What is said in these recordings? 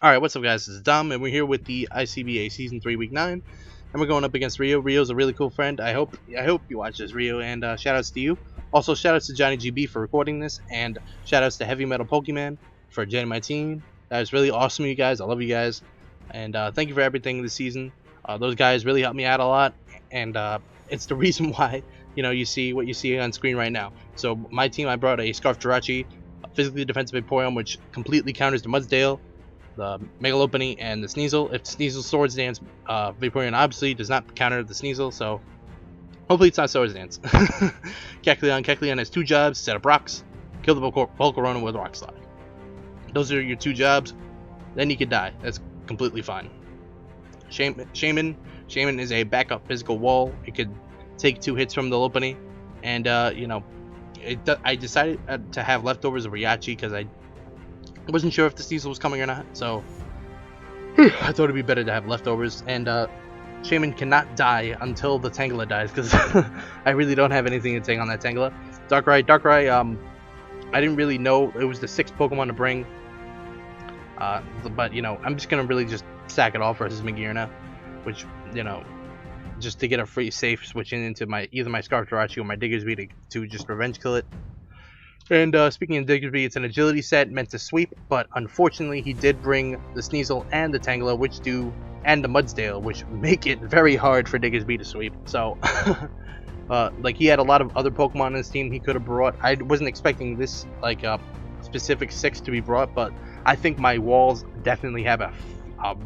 Alright, what's up guys, this is Dom, and we're here with the ICBA Season 3 Week 9, and we're going up against Rio. Rio's a really cool friend. I hope you watch this, Rio, and shoutouts to you. Also, shoutouts to Johnny GB for recording this, and shoutouts to Heavy Metal Pokemon for joining my team. That was really awesome, you guys. I love you guys, and thank you for everything this season. Those guys really helped me out a lot, and it's the reason why, you see what you see on screen right now. So, my team, I brought a Scarf Jirachi, a physically defensive Vaporeon, which completely counters the Mudsdale, the Megalopony, and the Sneasel. If Sneasel Swords Dance, Vaporeon obviously does not counter the Sneasel, so hopefully it's not Swords Dance. Kecleon has two jobs: set up rocks, kill the Volcarona with Rock Slide. Those are your two jobs. Then you can die. That's completely fine. Shaman is a backup physical wall. It could take two hits from the Lopunny, and I decided to have leftovers of Riachi because I wasn't sure if the Sneasel was coming or not, so I thought it'd be better to have leftovers. And Shaman cannot die until the Tangela dies, because I really don't have anything to take on that Tangela. Darkrai, I didn't really know it was the 6th Pokemon to bring, but I'm just gonna really just sack it off versus Magearna, which just to get a free safe switching into either my Scarf Jirachi or my Diggersby to just revenge kill it. And speaking of Diggersby, it's an agility set meant to sweep, but unfortunately he did bring the Sneasel and the Tangela, and the Mudsdale, which make it very hard for Diggersby to sweep. So, like, he had a lot of other Pokemon in his team he could have brought. I wasn't expecting this, specific 6 to be brought, but I think my walls definitely have a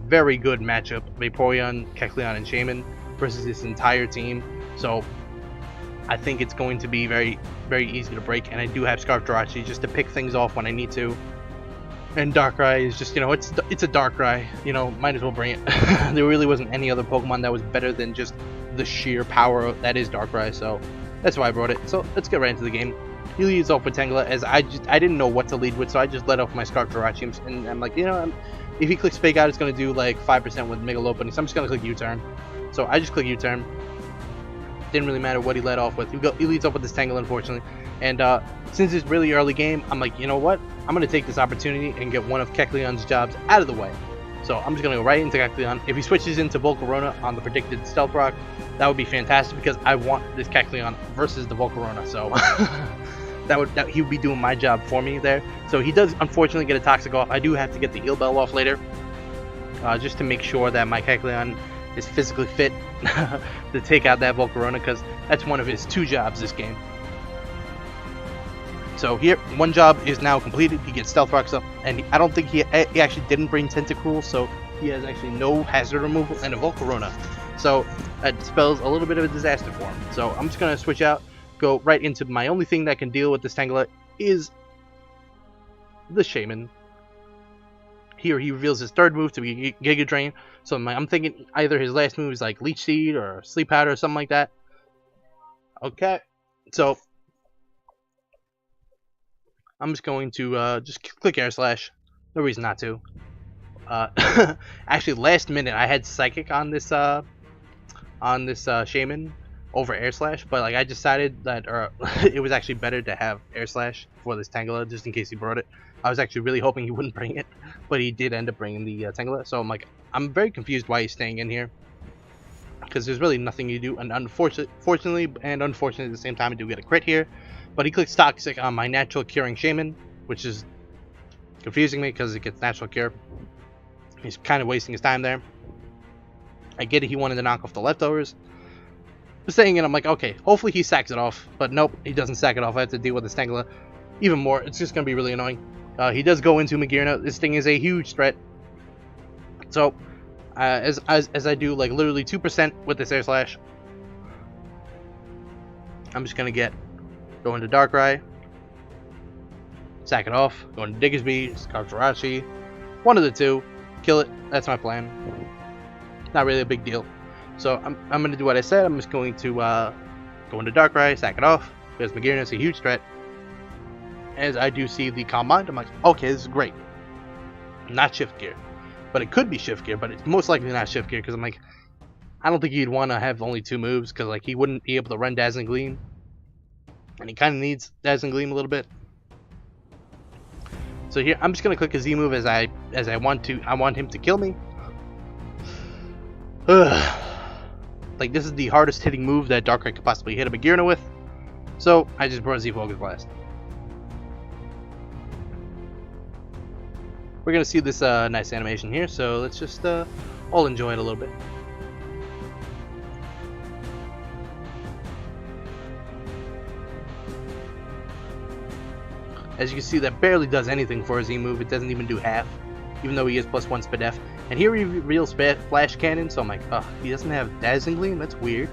very good matchup. Vaporeon, Kecleon, and Shaman versus this entire team. So, I think it's going to be very, very easy to break, and I do have Scarf Jirachi just to pick things off when I need to. And Darkrai is just, it's a Darkrai, might as well bring it. There really wasn't any other Pokemon that was better than just the sheer power that is Darkrai, so that's why I brought it. So let's get right into the game. He leads off with Tangela, as I didn't know what to lead with, so I just let off my Scarf Jirachi, and I'm like, if he clicks Fake Out, it's going to do like 5% with Megalopony, so I'm just going to click U-Turn. So I just click U-Turn. Didn't really matter what he led off with. He leads off with this Tangela, unfortunately. And since it's really early game, I'm like, you know what? I'm going to take this opportunity and get one of Kecleon's jobs out of the way. So I'm just going to go right into Kecleon. If he switches into Volcarona on the predicted Stealth Rock, that would be fantastic, because I want this Kecleon versus the Volcarona. So he would be doing my job for me there. So he does unfortunately get a Toxic off. I do have to get the Eel Bell off later, just to make sure that my Kecleon is physically fit to take out that Volcarona, because that's one of his 2 jobs this game. So here, one job is now completed. He gets Stealth Rocks up, and I don't think he actually didn't bring Tentacruel, so he has actually no hazard removal and a Volcarona. So that spells a little bit of a disaster for him. So I'm just going to switch out, go right into my only thing that can deal with this Tangela is the Shaman. Here he reveals his 3rd move to be Giga Drain, so I'm thinking either his last move is like Leech Seed or Sleep Powder or something like that. Okay, so I'm just going to just click Air Slash. No reason not to. Actually, last minute I had Psychic on this Shaman over Air Slash, but I decided that it was actually better to have Air Slash for this Tangela, just in case he brought it. I was actually really hoping he wouldn't bring it, but he did end up bringing the Tangela. So I'm very confused why he's staying in here, because there's really nothing you do. And fortunately and unfortunately at the same time, I do get a crit here. But he clicks Toxic on my Natural Curing Shaman, which is confusing me because it gets Natural Cure. He's kind of wasting his time there. I get it, he wanted to knock off the leftovers. But saying it, I'm like, okay, hopefully he sacks it off. But nope, he doesn't sack it off. I have to deal with this Tangela even more. It's just going to be really annoying. He does go into Magearna. This thing is a huge threat. So, as I do literally 2% with this Air Slash, I'm just going to go into Darkrai, sack it off, go into Diggersby, Scarf Jirachi, one of the 2, kill it. That's my plan. Not really a big deal. So I'm going to do what I said. I'm just going to go into Darkrai, sack it off, because Magearna is a huge threat. As I do see the Calm Mind, I'm like, okay, this is great. Not Shift Gear. But it could be Shift Gear, but it's most likely not Shift Gear, because I'm like, I don't think he'd want to have only 2 moves, because he wouldn't be able to run Dazzling Gleam. And he kind of needs Dazzling Gleam a little bit. So here, I'm just gonna click a Z move as I want him to kill me. Like, this is the hardest hitting move that Darkrai could possibly hit a Magearna with. So I just brought Z Focus Blast. We're gonna see this nice animation here, so let's just all enjoy it a little bit. As you can see, that barely does anything for a Z move. It doesn't even do half, even though he is +1 Spadef. And here he reveals Flash Cannon, so I'm like, oh, he doesn't have Dazzling Gleam? That's weird.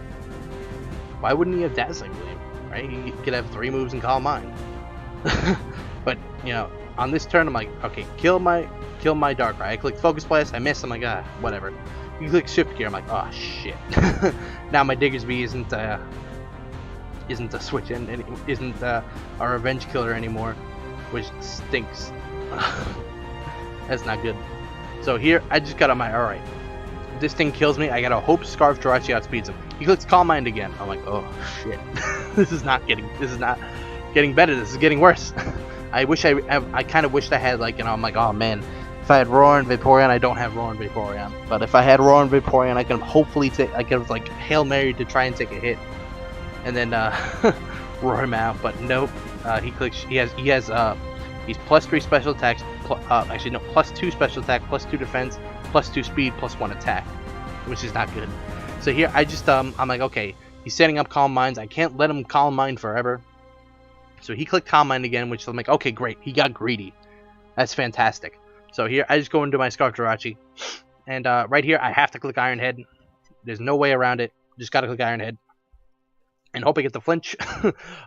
Why wouldn't he have Dazzling Gleam? Right? He could have 3 moves and Calm Mind. But, you know, on this turn, I'm like, okay, kill my Darkrai. I click Focus Blast, I miss, I'm like, whatever. You click Shift Gear, I'm like, oh shit. Now my Diggersby isn't a switch and isn't a revenge killer anymore, which stinks. That's not good. So here, I just got on my, alright, this thing kills me, I gotta hope Scarf Jirachi outspeeds him. He clicks Calm Mind again. I'm like, oh shit. This is not getting better, this is getting worse. I kind of wished I had, like, you know, I'm like, oh man, if I had Roar and Vaporeon, I don't have Roar and Vaporeon. But if I had Roar and Vaporeon, I could hopefully like Hail Mary to try and take a hit. And then roar him out, but nope. He's +3 special attacks, actually no, +2 special attack, +2 defense, +2 speed, +1 attack, which is not good. So here I just I'm like, okay, he's setting up Calm Minds. I can't let him Calm Mind forever. So he clicked Calm Mind again, which I'm like, okay, great, he got greedy. That's fantastic. So here I just go into my Scarf Jirachi, and right here I have to click Iron Head. There's no way around it. Just gotta click Iron Head. And hope I get the flinch.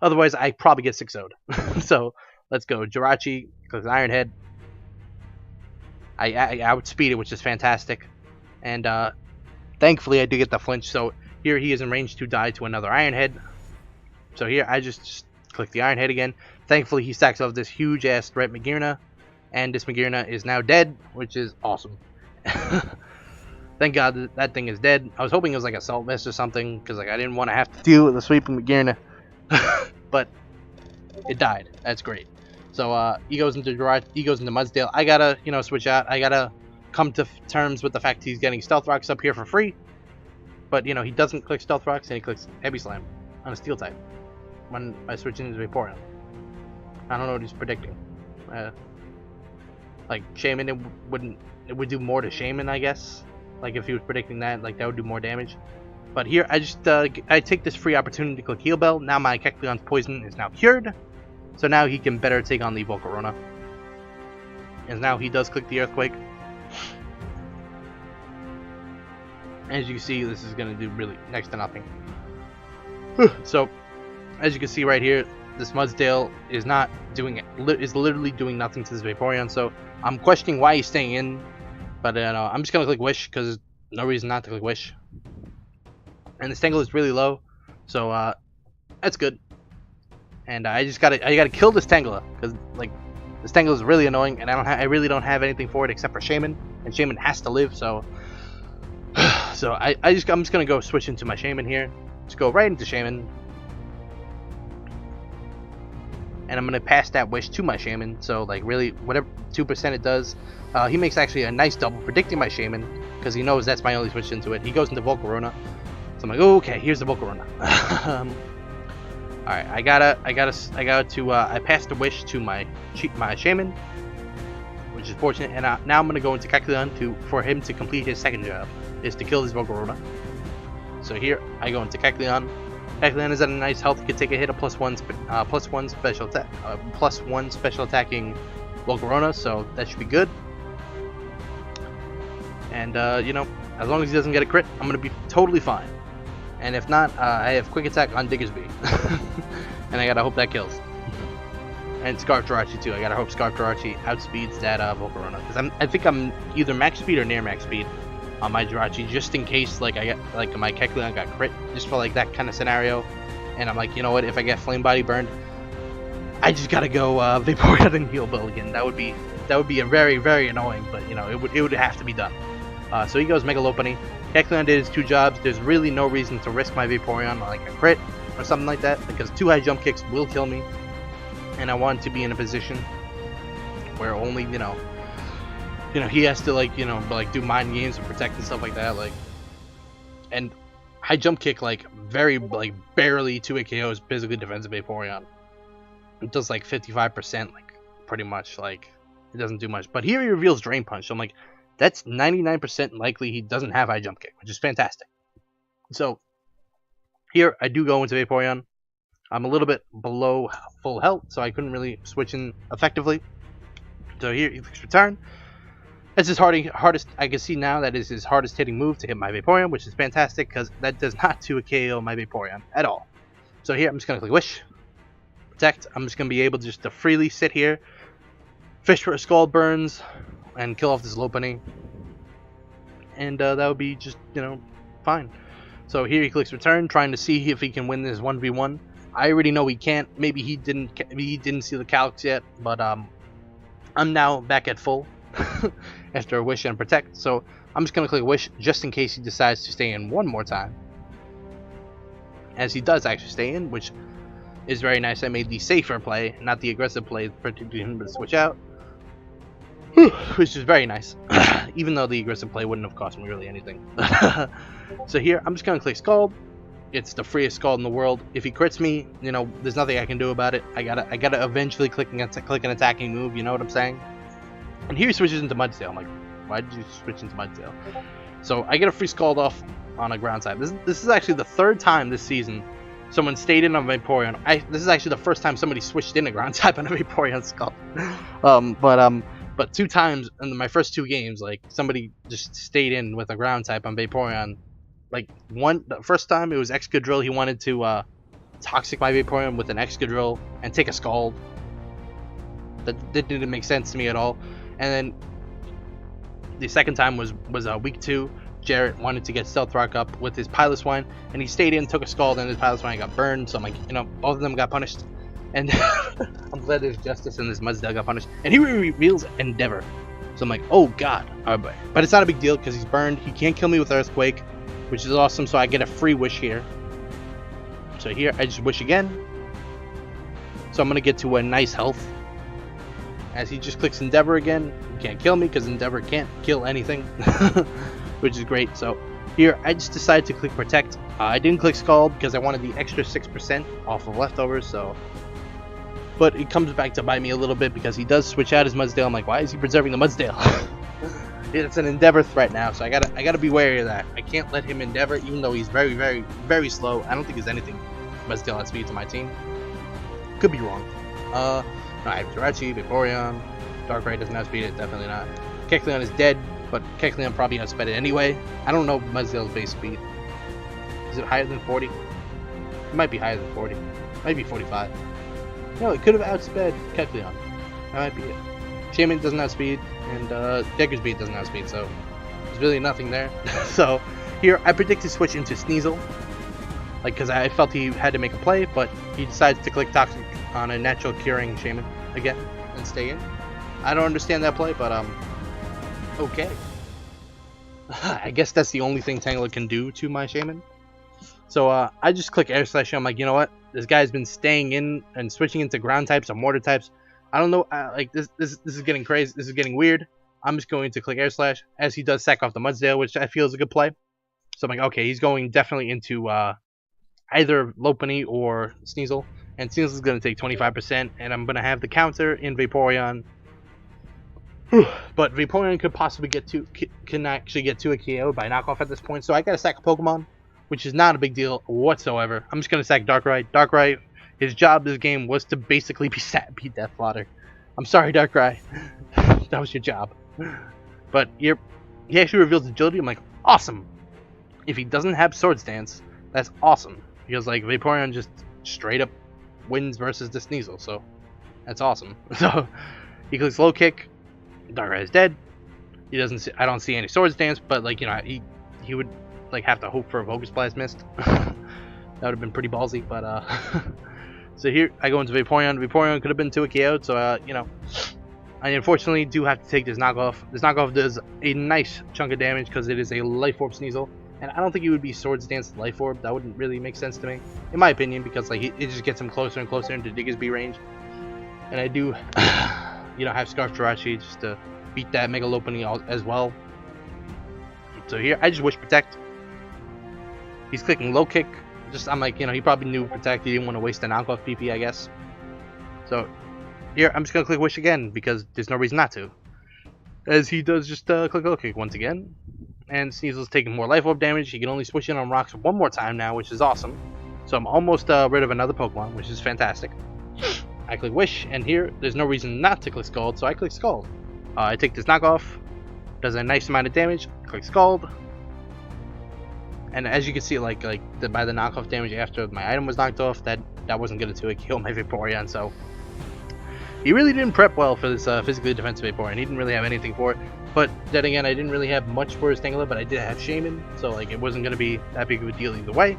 Otherwise, I probably get 6-0'd. So, let's go. Jirachi, click Iron Head. I outspeed it, which is fantastic. And, thankfully, I do get the flinch. So, here he is in range to die to another Iron Head. So, here, I just click the Iron Head again. Thankfully, he stacks off this huge-ass threat Magearna. And this Magearna is now dead, which is awesome. Thank God that thing is dead. I was hoping it was like a Salt Vest or something, because like I didn't want to have to deal with the sweeping Magearna. But it died. That's great. So he goes into Mudsdale. I gotta, you know, switch out. I gotta come to terms with the fact he's getting Stealth Rocks up here for free. But you know, he doesn't click Stealth Rocks and he clicks Heavy Slam on a Steel type when I switch into Vaporeon. I don't know what he's predicting. Like Shaman, it would do more to Shaman, I guess. Like if he was predicting that, like that would do more damage. But here, I just I take this free opportunity to click Heal Bell. Now my Kecleon's poison is now cured, so now he can better take on the Volcarona. And now he does click the Earthquake. As you can see, this is gonna do really next to nothing. So, as you can see right here, this Mudsdale is not doing it. Is literally doing nothing to this Vaporeon. So I'm questioning why he's staying in. But I'm just gonna click Wish because there's no reason not to click Wish. And the Stangle is really low, so that's good. And I gotta kill this Tangela because like the Stangle is really annoying, and I really don't have anything for it except for Shaman, and Shaman has to live. So I'm just gonna go switch into my Shaman here. Just go right into Shaman, and I'm gonna pass that Wish to my Shaman. So like really, whatever 2% it does. He makes actually a nice double predicting my Shaman because he knows that's my only switch into it. He goes into Volcarona, so I'm like, oh, okay, here's the Volcarona. All right, I passed the Wish to my Shaman, which is fortunate. And now I'm gonna go into Kecleon for him to complete his second job, is to kill this Volcarona. So here I go into Kecleon. Kecleon is at a nice health. He can take a hit of +1 special attack, +1 special attacking Volcarona, so that should be good. And you know, as long as he doesn't get a crit, I'm gonna be totally fine. And if not, I have Quick Attack on Diggersby, and I gotta hope that kills. And Scarf Jirachi too. I gotta hope Scarf Jirachi outspeeds that Volcarona, because I think I'm either max speed or near max speed on my Jirachi, just in case like I get like my Kecleon got crit, just for like that kind of scenario. And I'm like, you know what? If I get Flame Body burned, I just gotta go Vaporeon and Heal Bell again. That would be a very, very annoying, but you know, it would have to be done. So he goes Mega Lopunny. Kecleon did his 2 jobs. There's really no reason to risk my Vaporeon on like a crit or something like that, because 2 high jump kicks will kill me, and I want to be in a position where only he has to like do mind games and protect and stuff like that, like, and high jump kick like very like barely 2-hit KOs physically defensive Vaporeon. It does like 55%, like pretty much, like it doesn't do much. But here he reveals Drain Punch, so I'm like, that's 99% likely he doesn't have high jump kick, which is fantastic. So here I do go into Vaporeon. I'm a little bit below full health, so I couldn't really switch in effectively. So here he clicks return. That's his hardest. I can see now that is his hardest hitting move to hit my Vaporeon, which is fantastic because that does not do a KO my Vaporeon at all. So here I'm just gonna click Wish, Protect. I'm just gonna be able just to freely sit here, fish for a Scald Burns, and kill off this Lopunny, and that would be just fine. So here he clicks return, trying to see if he can win this 1v1. I already know he can't. Maybe he didn't see the calcs yet, but I'm now back at full after a Wish and Protect. So I'm just gonna click Wish just in case he decides to stay in one more time. As he does actually stay in, which is very nice. I made the safer play, not the aggressive play, predicting him to switch out, which is very nice. Even though the aggressive play wouldn't have cost me really anything. So here I'm just gonna click Scald. It's the freest Scald in the world. If he crits me, there's nothing I can do about it. I gotta eventually click an attacking move. You know what I'm saying? And here he switches into Mudsdale. I'm like, why did you switch into Mudsdale? So I get a free Scald off on a ground type. This is actually the third time this season someone stayed in on Vaporeon. This is actually the first time somebody switched in a ground type on a Vaporeon Scald. But 2 times in my first 2 games, like somebody just stayed in with a ground type on Vaporeon. Like the first time it was Excadrill. He wanted to toxic my Vaporeon with an Excadrill and take a Scald. That didn't make sense to me at all. And then the second time was week 2. Jarrett wanted to get Stealth Rock up with his Piloswine, and he stayed in, took a Scald, and his Piloswine got burned. So I'm like, both of them got punished. And I'm glad there's justice and this Mudsdale got punished. And he reveals Endeavor. So I'm like, oh god. But it's not a big deal because he's burned. He can't kill me with Earthquake, which is awesome. So I get a free Wish here. So here I just Wish again. So I'm going to get to a nice health. As he just clicks Endeavor again. He can't kill me because Endeavor can't kill anything. Which is great. So here I just decided to click Protect. I didn't click Scald because I wanted the extra 6% off of leftovers. But it comes back to bite me a little bit because he does switch out his Mudsdale. I'm like, why is he preserving the Mudsdale? It's an Endeavor threat now, so I gotta be wary of that. I can't let him Endeavor, even though he's very, very, very slow. I don't think there's anything Mudsdale at speed to my team. Could be wrong. No, I have Jirachi, Vaporeon, Darkrai doesn't have speed. It's definitely not. Kecleon is dead, but Kecleon probably outsped it anyway. I don't know Mudsdale's base speed. Is it higher than 40? It might be higher than 40. Maybe 45. No, it could have outsped Kecleon. That might be it. Shaman doesn't have speed, and Deger's Beat doesn't have speed, so there's really nothing there. So here I predicted switch into Sneasel, like because I felt he had to make a play, but he decides to click Toxic on a natural curing Shaman again and stay in. I don't understand that play, but okay. I guess that's the only thing Tangela can do to my Shaman. So I just click Air Slash. I'm like, you know what? This guy's been staying in and switching into ground types or mortar types. I don't know. Like this is getting crazy. This is getting weird. I'm just going to click Air Slash as he does sack off the Mudsdale, which I feel is a good play. So I'm like, okay, he's going definitely into either Lopunny or Sneasel, and Sneasel is going to take 25%, and I'm going to have the counter in Vaporeon. But Vaporeon could possibly can actually get to a KO by knockoff at this point. So I got to sack a Pokemon, which is not a big deal whatsoever. I'm just going to sack Darkrai. Darkrai, his job this game was to basically be Death Fodder. I'm sorry, Darkrai. That was your job. But he actually reveals agility. I'm like, awesome. If he doesn't have Swords Dance, that's awesome. Because like Vaporeon just straight up wins versus the Sneasel, so that's awesome. So he clicks Low Kick. Darkrai is dead. He doesn't see, I don't see any Swords Dance, but like, you know, he would like have to hope for a Focus Blast missed. That would have been pretty ballsy, but so here I go into Vaporeon. Vaporeon could have been to a KO, so you know, I unfortunately do have to take this knockoff. This knockoff does a nice chunk of damage because it is a Life Orb Sneasel, and I don't think he would be Swords Dance Life Orb. That wouldn't really make sense to me, in my opinion, because like it just gets him closer and closer into Diggersby range. And I do have Scarf Jirachi just to beat that Mega Lopunny as well. So here, I just wish Protect. He's clicking Low Kick. I'm like, he probably knew Protect. He didn't want to waste a knockoff PP, I guess. So here, I'm just going to click Wish again because there's no reason not to. As he does just click Low Kick once again. And Sneasel's taking more Life Orb damage. He can only switch in on rocks one more time now, which is awesome. So I'm almost rid of another Pokemon, which is fantastic. I click Wish, and here, there's no reason not to click Scald, so I click Scald. I take this knockoff. Does a nice amount of damage. Click Scald. And as you can see, by the knockoff damage after my item was knocked off, that wasn't going to kill my Vaporeon, so... He really didn't prep well for this physically defensive Vaporeon. He didn't really have anything for it. But then again, I didn't really have much for his Tangela, but I did have Shaman, so it wasn't going to be that big of a deal either way.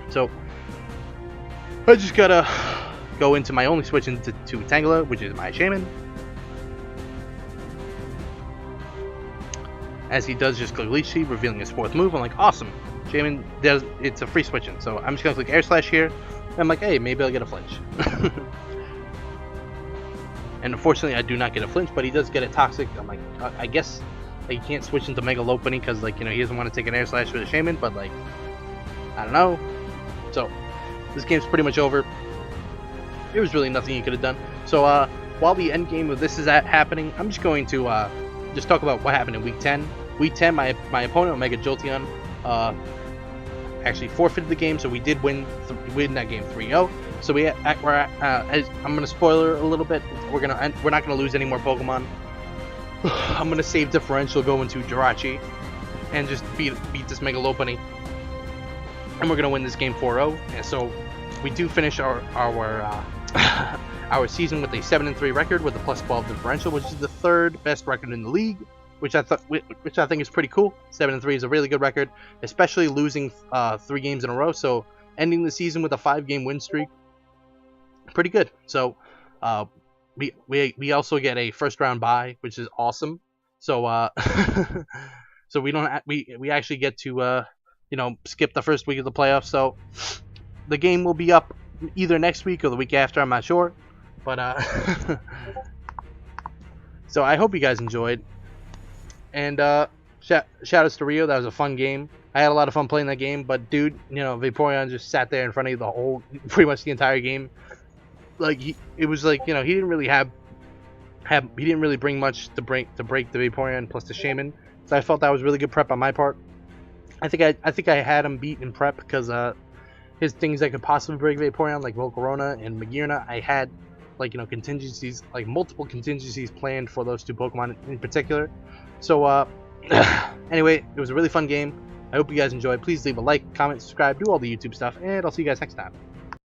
So, I just gotta go into my only switch into Tangela, which is my Shaman. As he does just click Leech Seed, revealing his 4th move. I'm like, awesome. Shaman it's a free switching, so I'm just gonna click Air Slash here. And I'm like, hey, maybe I'll get a flinch. And unfortunately, I do not get a flinch, but he does get a Toxic. I'm like, I guess he can't switch into Mega Lopunny because, he doesn't want to take an Air Slash with a Shaman, but, I don't know. So, this game's pretty much over. There was really nothing you could have done. So, while the end game of this is happening, I'm just going to just talk about what happened in Week 10. Week 10, my opponent, Omega Jolteon, actually forfeited the game, so we did win that game 3-0. So I'm gonna spoiler a little bit. We're not gonna lose any more Pokemon. I'm gonna save differential, go into Jirachi, and just beat this Mega Lopunny. And we're gonna win this game 4-0. And so we do finish our season with a 7-3 record with a +12 differential, which is the 3rd best record in the league. Which I think is pretty cool. 7-3 is a really good record, especially losing 3 games in a row. So ending the season with a 5-game win streak, pretty good. So we also get a first round bye, which is awesome. So so we actually get to skip the first week of the playoffs. So the game will be up either next week or the week after. I'm not sure, but so I hope you guys enjoyed. And shout outs to Rio. That was a fun game. I had a lot of fun playing that game, but dude, Vaporeon just sat there in front of you pretty much the entire game. He didn't really bring much to break the Vaporeon plus the Shaman. So I felt that was really good prep on my part. I think I had him beat in prep because his things that could possibly break Vaporeon, like Volcarona and Magearna, I had contingencies, multiple contingencies planned for those 2 Pokemon in particular. So anyway, it was a really fun game. I hope you guys enjoyed. Please leave a like, comment, subscribe, do all the YouTube stuff, and I'll see you guys next time.